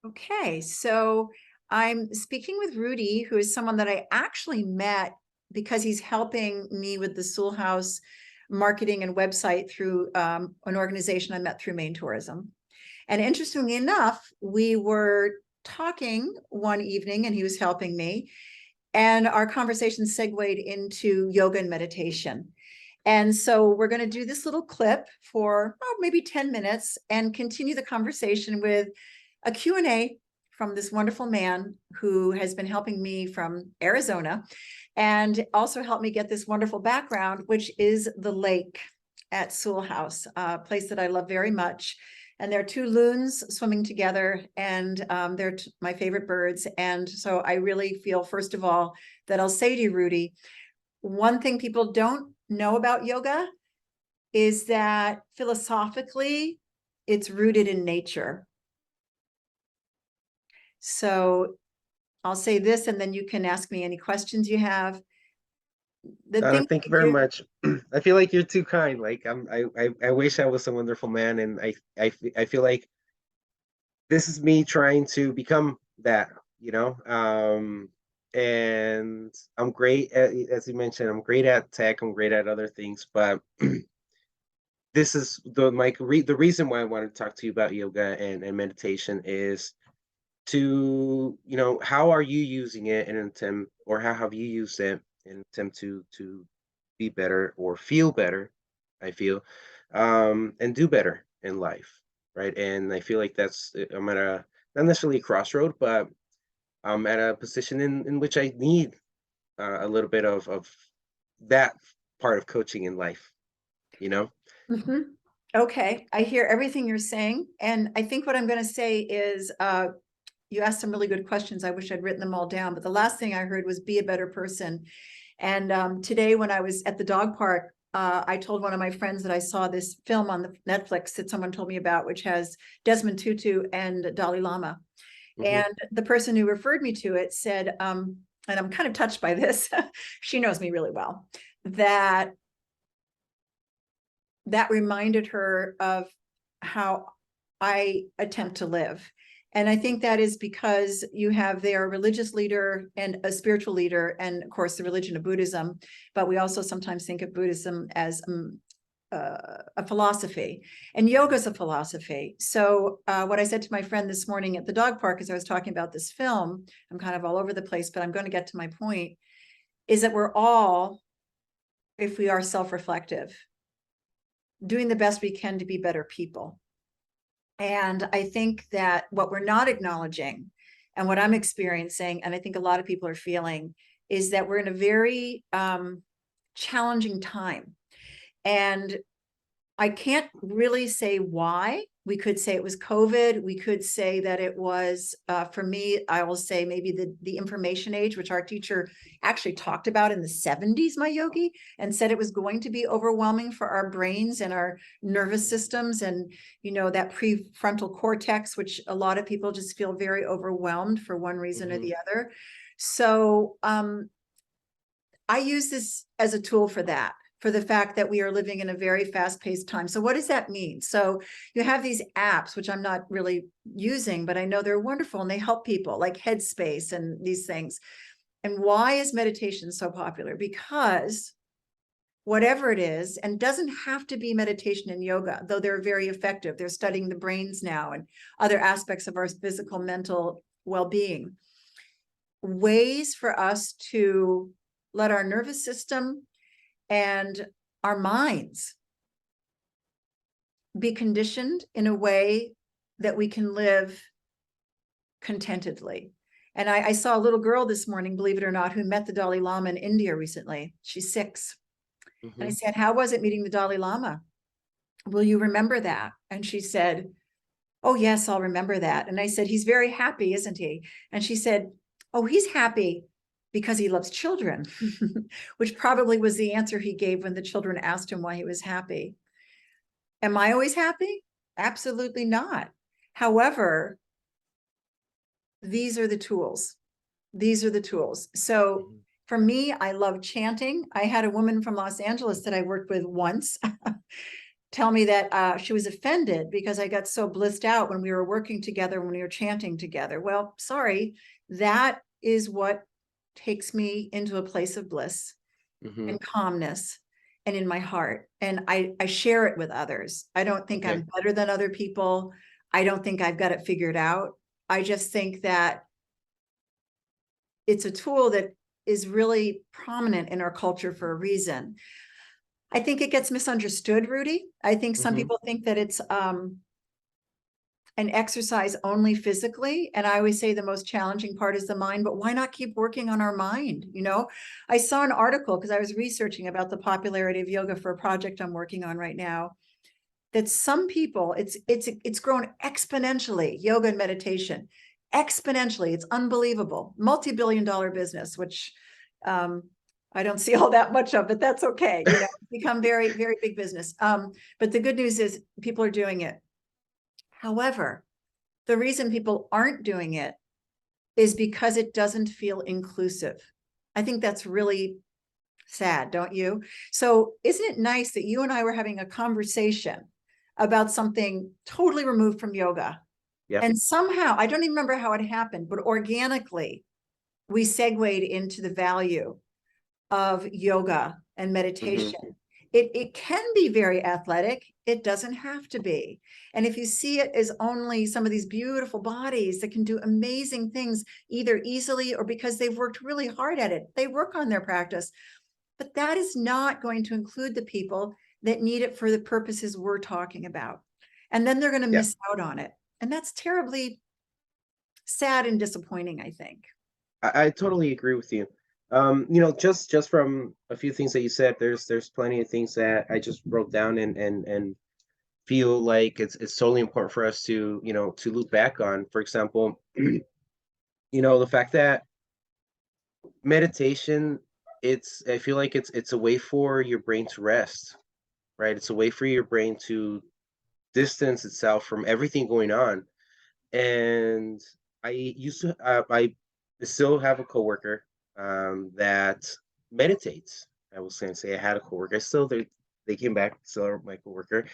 Okay, so I'm speaking with Rudy, who is someone that I actually met because he's helping me with the Sewell House marketing and website through an organization I met through Maine Tourism. And interestingly enough, we were talking one evening and he was helping me, and our conversation segued into yoga and meditation. And so we're going to do this little clip for maybe 10 minutes and continue the conversation with a Q&A from this wonderful man who has been helping me from Arizona and also helped me get this wonderful background, which is the lake at Sewell House, a place that I love very much. And there are two loons swimming together, and they're my favorite birds. And so I really feel, first of all, that I'll say to you, Rudy, one thing people don't know about yoga is that philosophically, it's rooted in nature. So I'll say this, and then you can ask me any questions you have. The thing Thank you we very do, much. I feel like you're too kind. Like I wish I was a wonderful man, and I feel like this is me trying to become that, you know. And I'm great at, as you mentioned, I'm great at tech, I'm great at other things, but this is the reason why I wanted to talk to you about yoga and meditation is to, how are you using it in an attempt, or how have you used it in an attempt to be better or feel better, I feel, and do better in life, right? And I feel like I'm at a not necessarily a crossroad, but I'm at a position in which I need a little bit of that part of coaching in life, you know? Mhm. Okay, I hear everything you're saying. And I think what I'm going to say is you asked some really good questions. I wish I'd written them all down. But the last thing I heard was be a better person. And today, when I was at the dog park, I told one of my friends that I saw this film on the Netflix that someone told me about, which has Desmond Tutu and Dalai Lama. Hmm. And the person who referred me to it said, and I'm kind of touched by this, she knows me really well, that that reminded her of how I attempt to live. And I think that is because you have their religious leader and a spiritual leader, and of course, the religion of Buddhism. But we also sometimes think of Buddhism as a philosophy, and yoga is a philosophy. So, what I said to my friend this morning at the dog park, as I was talking about this film, I'm kind of all over the place, but I'm going to get to my point, is that we're all, if we are self reflective, doing the best we can to be better people. And I think that what we're not acknowledging, and what I'm experiencing, and I think a lot of people are feeling, is that we're in a very challenging time. And I can't really say why. We could say it was COVID. We could say that it was, for me, I will say maybe the information age, which our teacher actually talked about in the 70s, my yogi, and said it was going to be overwhelming for our brains and our nervous systems. And, that prefrontal cortex, which a lot of people just feel very overwhelmed for one reason or Hmm. the other. So I use this as a tool for that, for the fact that we are living in a very fast-paced time. So what does that mean? So you have these apps, which I'm not really using, but I know they're wonderful and they help people, like Headspace and these things. And why is meditation so popular? Because whatever it is, and doesn't have to be meditation and yoga, though they're very effective. They're studying the brains now and other aspects of our physical, mental well-being. Ways for us to let our nervous system and our minds be conditioned in a way that we can live contentedly. And I saw a little girl this morning, believe it or not, who met the Dalai Lama in India recently. She's 6. And I Hmm. said, how was it meeting the Dalai Lama? Will you remember that? And she said, oh, yes, I'll remember that. And I said, he's very happy, isn't he? And she said, oh, he's happy because he loves children, which probably was the answer he gave when the children asked him why he was happy. Am I always happy? Absolutely not. However, these are the tools. These are the tools. So Hmm. for me, I love chanting. I had a woman from Los Angeles that I worked with once tell me that she was offended because I got so blissed out when we were working together, when we were chanting together. Well, sorry, that is what takes me into a place of bliss Hmm. and calmness and in my heart. And I share it with others. I don't think Okay. I'm better than other people. I don't think I've got it figured out. I just think that it's a tool that is really prominent in our culture for a reason. I think it gets misunderstood, Rudy. I think some Hmm. people think that it's an exercise only physically. And I always say the most challenging part is the mind, but why not keep working on our mind? You know, I saw an article because I was researching about the popularity of yoga for a project I'm working on right now, that some people, it's grown exponentially, yoga and meditation, exponentially. It's unbelievable. Multi-billion-dollar business, which I don't see all that much of, but that's okay. You know, become very, very big business. But the good news is people are doing it. However, the reason people aren't doing it is because it doesn't feel inclusive. I think that's really sad, don't you? So isn't it nice that you and I were having a conversation about something totally removed from yoga? Yeah. And somehow, I don't even remember how it happened, but organically, we segued into the value of yoga and Hmm. meditation. It can be very athletic. It doesn't have to be. And if you see it as only some of these beautiful bodies that can do amazing things, either easily or because they've worked really hard at it, they work on their practice. But that is not going to include the people that need it for the purposes we're talking about. And then they're going to Yeah. miss out on it. And that's terribly sad and disappointing, I think. I totally agree with you. Just from a few things that you said, there's plenty of things that I just wrote down and feel like it's totally important for us to, to look back on. For example, the fact that meditation, I feel like it's a way for your brain to rest, right? It's a way for your brain to distance itself from everything going on. And I still have a coworker that meditates. I was going to say I had a coworker. They came back, still are my coworker.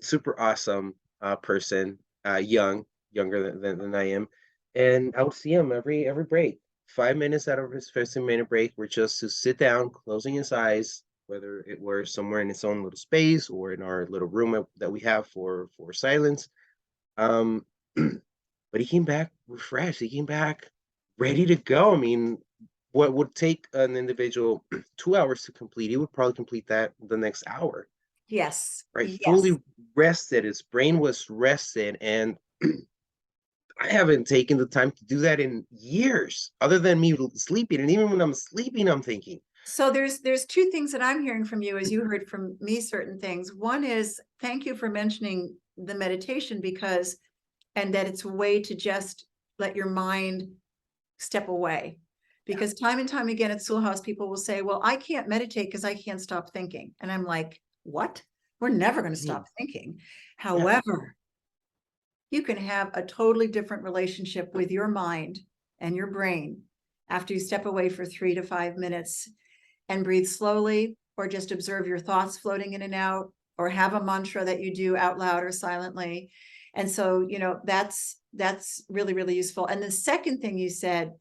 Super awesome person, younger than I am, and I would see him every break. 5 minutes out of his 15-minute break were just to sit down, closing his eyes, whether it were somewhere in its own little space or in our little room that we have for silence. um, but he came back refreshed. He came back ready to go. I mean, what would take an individual 2 hours to complete, he would probably complete that the next hour, Yes, right? yes. Fully rested. His brain was rested. And I haven't taken the time to do that in years, other than me sleeping. And even when I'm sleeping, I'm thinking. So there's two things that I'm hearing from you as you heard from me certain things. One is thank you for mentioning the meditation because and that it's a way to just let your mind step away. Because time and time again at Schoolhouse, people will say, well, I can't meditate because I can't stop thinking. And I'm like, what? We're never going to Mhm. stop thinking. Yeah. However, you can have a totally different relationship with your mind and your brain after you step away for 3 to 5 minutes and breathe slowly, or just observe your thoughts floating in and out, or have a mantra that you do out loud or silently. And so, that's really, really useful. And the second thing you said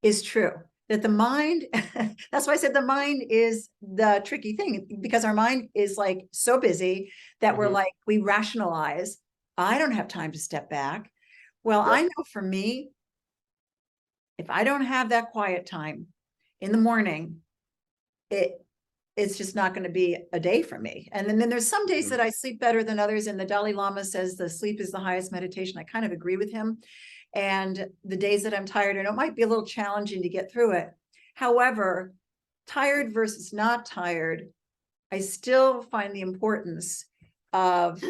is true, that the mind, that's why I said the mind is the tricky thing, because our mind is like so busy that we're Hmm. like, we rationalize, I don't have time to step back. Well, I Yep. know for me, if I don't have that quiet time in the morning, it it's just not going to be a day for me. And then there's some days Hmm. that I sleep better than others. And the Dalai Lama says the sleep is the highest meditation. I kind of agree with him. And the days that I'm tired, and it might be a little challenging to get through it. However, tired versus not tired, I still find the importance of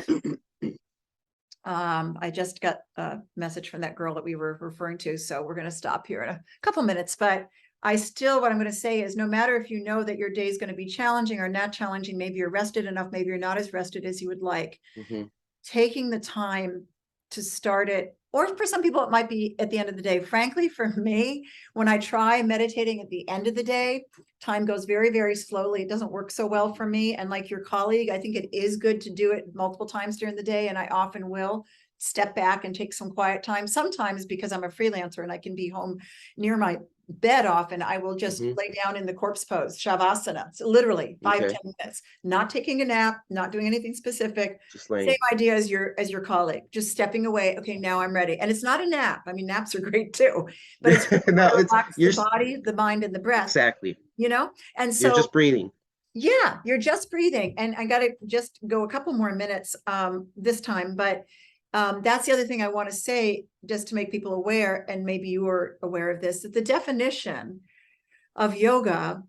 I just got a message from that girl that we were referring to, so we're going to stop here in a couple minutes. But what I'm going to say is no matter if you know that your day is going to be challenging or not challenging, maybe you're rested enough, maybe you're not as rested as you would like, Hmm. taking the time to start it, or for some people, it might be at the end of the day. Frankly, for me, when I try meditating at the end of the day, time goes very, very slowly. It doesn't work so well for me. And like your colleague, I think it is good to do it multiple times during the day. And I often will step back and take some quiet time. Sometimes because I'm a freelancer and I can be home near my bed often, I will just lay down in the corpse pose, shavasana. So literally 5, Okay. 10 minutes, not taking a nap, not doing anything specific. Just Same laying. idea as your colleague, just stepping away. Okay, now I'm ready. And it's not a nap. I mean, naps are great too, but it's really No, to it's relax the body, the mind, and the breath, exactly. you know? And You're so just breathing. yeah, you're just breathing. And I got to just go a couple more minutes this time, but that's the other thing I want to say, just to make people aware, and maybe you are aware of this, that the definition of yoga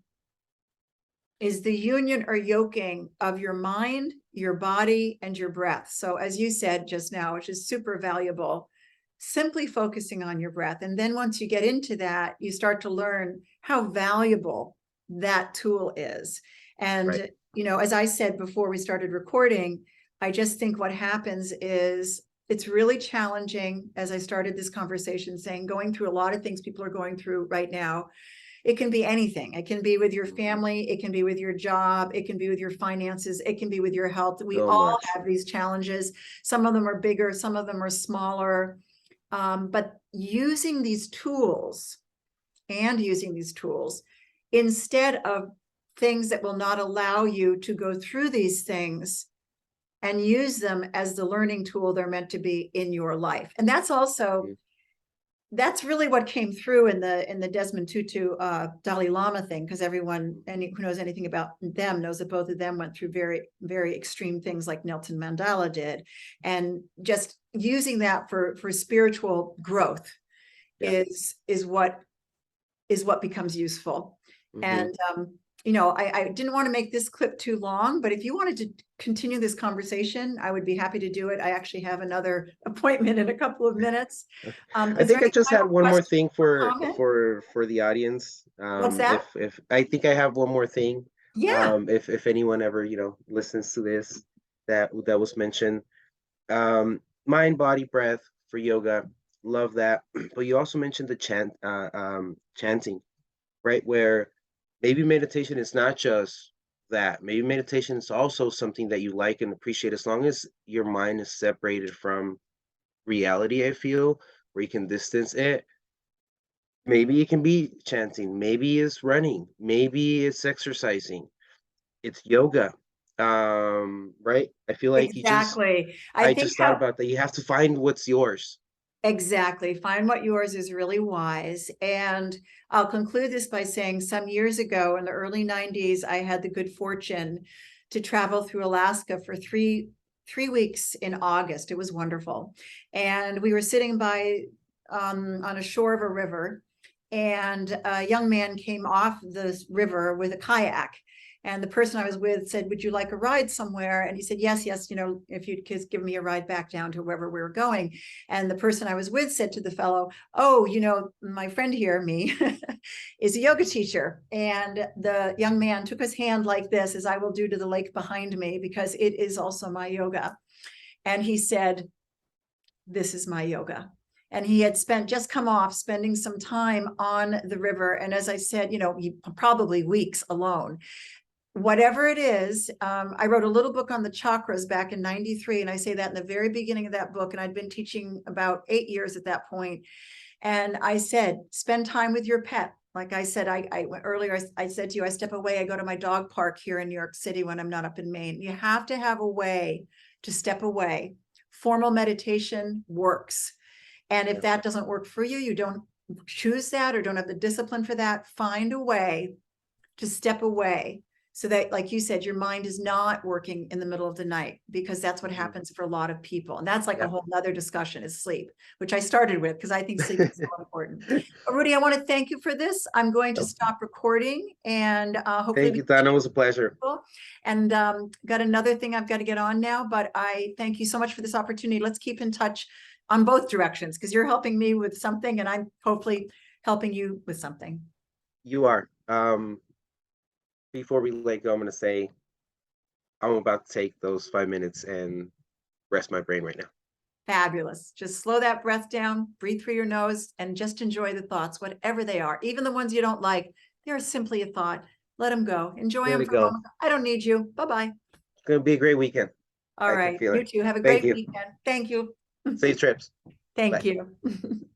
is the union or yoking of your mind, your body, and your breath. So as you said just now, which is super valuable, simply focusing on your breath. And then once you get into that, you start to learn how valuable that tool is. And, Right. as I said before we started recording, I just think what happens is it's really challenging, as I started this conversation saying, going through a lot of things people are going through right now. It can be anything. It can be with your family. It can be with your job. It can be with your finances. It can be with your health. We So all much. have these challenges. Some of them are bigger, some of them are smaller. But using these tools instead of things that will not allow you to go through these things, and use them as the learning tool they're meant to be in your life. And that's also, that's really what came through in the Desmond Tutu Dalai Lama thing, because everyone who knows anything about them knows that both of them went through very, very extreme things like Nelson Mandela did. And just using that for spiritual growth Yeah. is what becomes useful. And I didn't want to make this clip too long, but if you wanted to continue this conversation, I would be happy to do it. I actually have another appointment in a couple of minutes. I Is there think I any just had final one more question thing or for comment? the audience. What's that? If I think I have one more thing. Yeah, If anyone ever, listens to this, that was mentioned. Mind, body, breath for yoga. Love that. But you also mentioned the chanting, right? Where maybe meditation is not just that. Maybe meditation is also something that you like and appreciate, as long as your mind is separated from reality, I feel, where you can distance it. Maybe it can be chanting, maybe it's running, maybe it's exercising, it's yoga. Right? I feel like exactly. I I think just thought about that. You have to find what's yours. exactly. Find what yours is really wise. And I'll conclude this by saying some years ago in the early 90s, I had the good fortune to travel through Alaska for three weeks in August. It was wonderful. And we were sitting by on a shore of a river, and a young man came off the river with a kayak. And the person I was with said, "Would you like a ride somewhere?" And he said, "Yes, yes, if you'd just give me a ride back down to wherever we were going." And the person I was with said to the fellow, "Oh, my friend here, me, is a yoga teacher." And the young man took his hand like this, as I will do to the lake behind me, because it is also my yoga. And he said, "This is my yoga." And he had just come off spending some time on the river. And as I said, he probably weeks alone. Whatever it is, I wrote a little book on the chakras back in 93. And I say that in the very beginning of that book. And I'd been teaching about 8 years at that point. And I said, spend time with your pet. Like I said, I went earlier, I said to you, I step away, I go to my dog park here in New York City when I'm not up in Maine. You have to have a way to step away. Formal meditation works. And if Yeah. that doesn't work for you, you don't choose that or don't have the discipline for that, find a way to step away, so that, like you said, your mind is not working in the middle of the night, because that's what happens for a lot of people. And that's like a Yeah. whole nother discussion, is sleep, which I started with because I think sleep is so important. Rudy, I want to thank you for this. I'm going to stop recording, and hopefully Thank we you, can Donna. see It was a pleasure. people. And got another thing I've got to get on now, but I thank you so much for this opportunity. Let's keep in touch on both directions, because you're helping me with something and I'm hopefully helping you with something. You are. Before we let go, I'm gonna say I'm about to take those 5 minutes and rest my brain right now. fabulous. Just slow that breath down, breathe through your nose, and just enjoy the thoughts, whatever they are. Even the ones you don't like, they're simply a thought. Let them go. Enjoy Let them it for a go. moment. I don't need you. Bye-bye. It's gonna be a great weekend. All I can right. feel You it. too. Have a Thank great you. weekend. Thank you. Safe trips. Thank Bye. you.